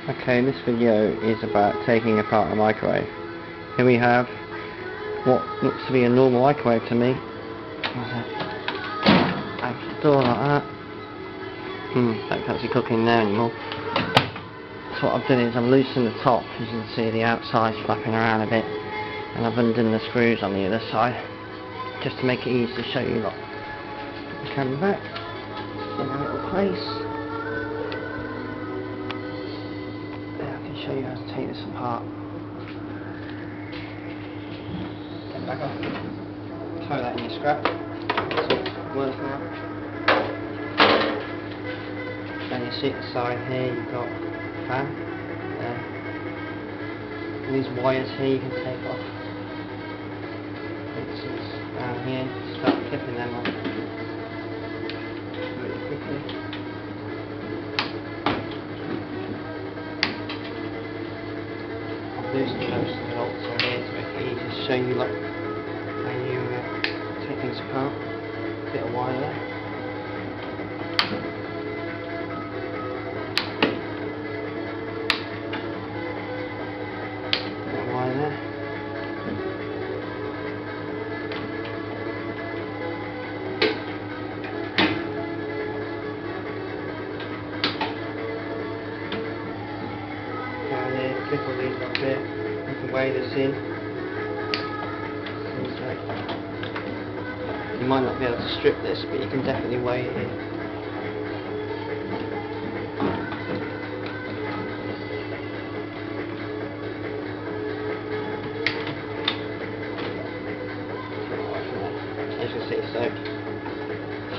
Okay, this video is about taking apart a microwave. Here we have what looks to be a normal microwave to me. Open the door like that. Don't fancy cooking there anymore. So what I've done is I've loosened the top, as you can see the outside's flapping around a bit, and I've undone the screws on the other side, just to make it easy to show you. Look, the camera back, in a little place. Show you how to take this apart. Get back off. Throw that in your scrap. It's worth now. Then you see at the side here you've got a fan. There. And these wires here you can take off. For instance, down here, start clipping them off really quickly. Loosen most of the bolts on here to make it easy to show you how you take things apart. A bit of wire there. Bit of wire there. Down here, clip all these up here. You can weigh this in. You might not be able to strip this, but you can definitely weigh it in. As you can see, so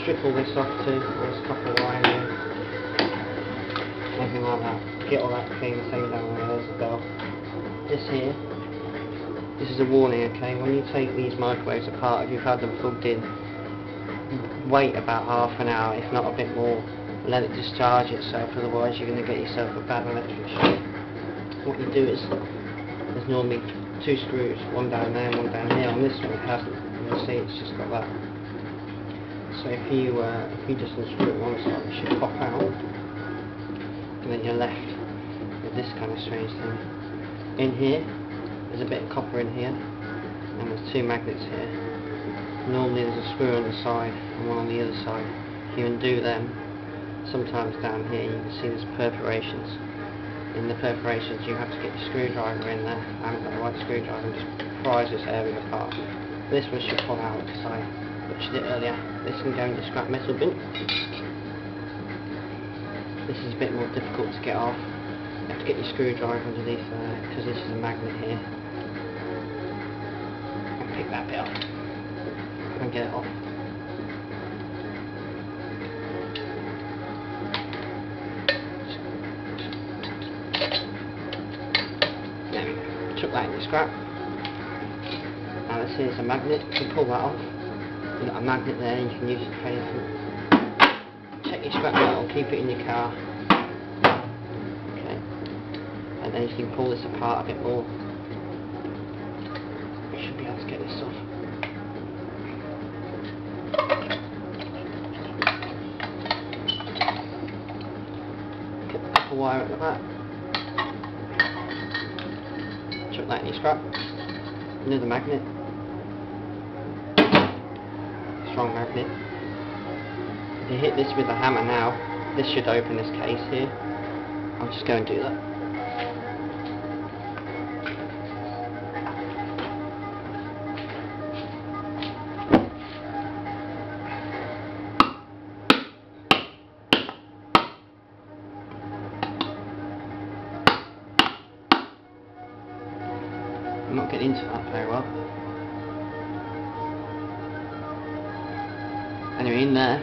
strip all this off too, all this copper wire here, anything like that. Get all that clean, thing down there, there's the bell. This here, this is a warning, okay, when you take these microwaves apart, if you've had them plugged in, wait about half an hour, if not a bit more, and let it discharge itself, otherwise you're going to get yourself a bad electric shock. What you do is, there's normally two screws, one down there and one down here. On this one it hasn't, you'll see it's just got that. So if you just unscrew it one side, it should pop out, and then you're left with this kind of strange thing. In here, there's a bit of copper in here, and there's two magnets here. Normally there's a screw on the side and one on the other side. If you undo them, sometimes down here you can see there's perforations. In the perforations you have to get your screwdriver in there. I haven't got the right screwdriver, and just prise this area apart. This one should pull out because I butchered it earlier. This can go in the scrap metal bin. This is a bit more difficult to get off. You have to get your screwdriver underneath there, because this is a magnet here. And pick that bit off and get it off. There we go. Chuck that in the scrap. Now this is a magnet. You can pull that off. You've got a magnet there, and you can use it for anything. Check your scrap metal, keep it in your car. And then you can pull this apart a bit more. You should be able to get this off. Get the copper wire at the back. Chuck that in your scrap. Another magnet. Strong magnet. If you hit this with a hammer now, this should open this case here. I'll just go and do that. I'm not getting into that very well. Anyway, in there,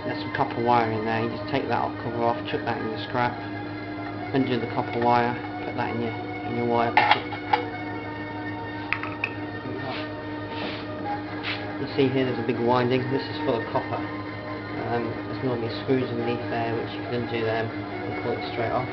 there's some copper wire in there. You just take that cover off, chuck that in the scrap, undo the copper wire, put that in your wire bucket. You see here there's a big winding. This is full of copper. There's normally screws underneath there which you can undo them and pull it straight off.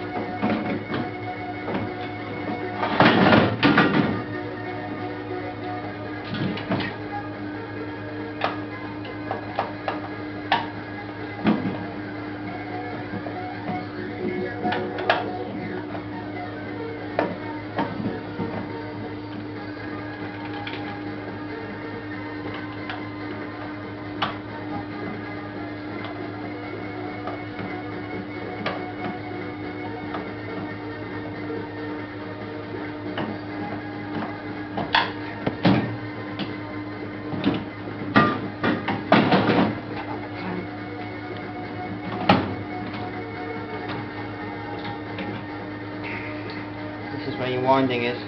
where your winding is.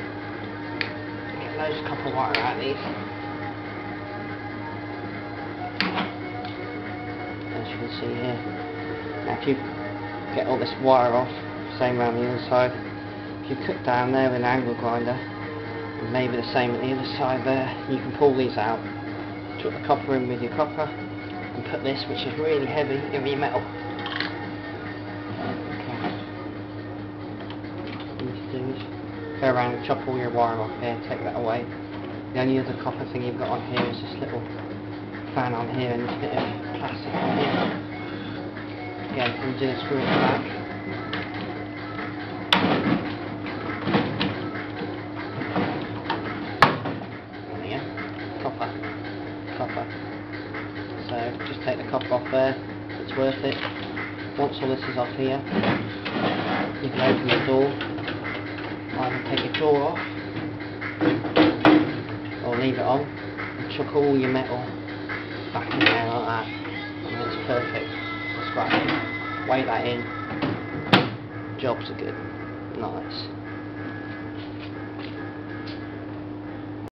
Get loads of copper wire out of these. As you can see here. Now if you get all this wire off, same around the other side, if you cut down there with an angle grinder, and maybe the same at the other side there, you can pull these out, chuck the copper in with your copper, and put this, which is really heavy, in your metal. Go around and chop all your wire off here, take that away. The only other copper thing you've got on here is this little fan on here and this bit of plastic on here. Again, you do screw it back. There you go. Copper. So just take the copper off there, it's worth it. Once all this is off here, you can open the door. Either take your door off or leave it on and chuck all your metal back in there like that, and it's perfect. Just right, weigh that in, jobs are good, nice.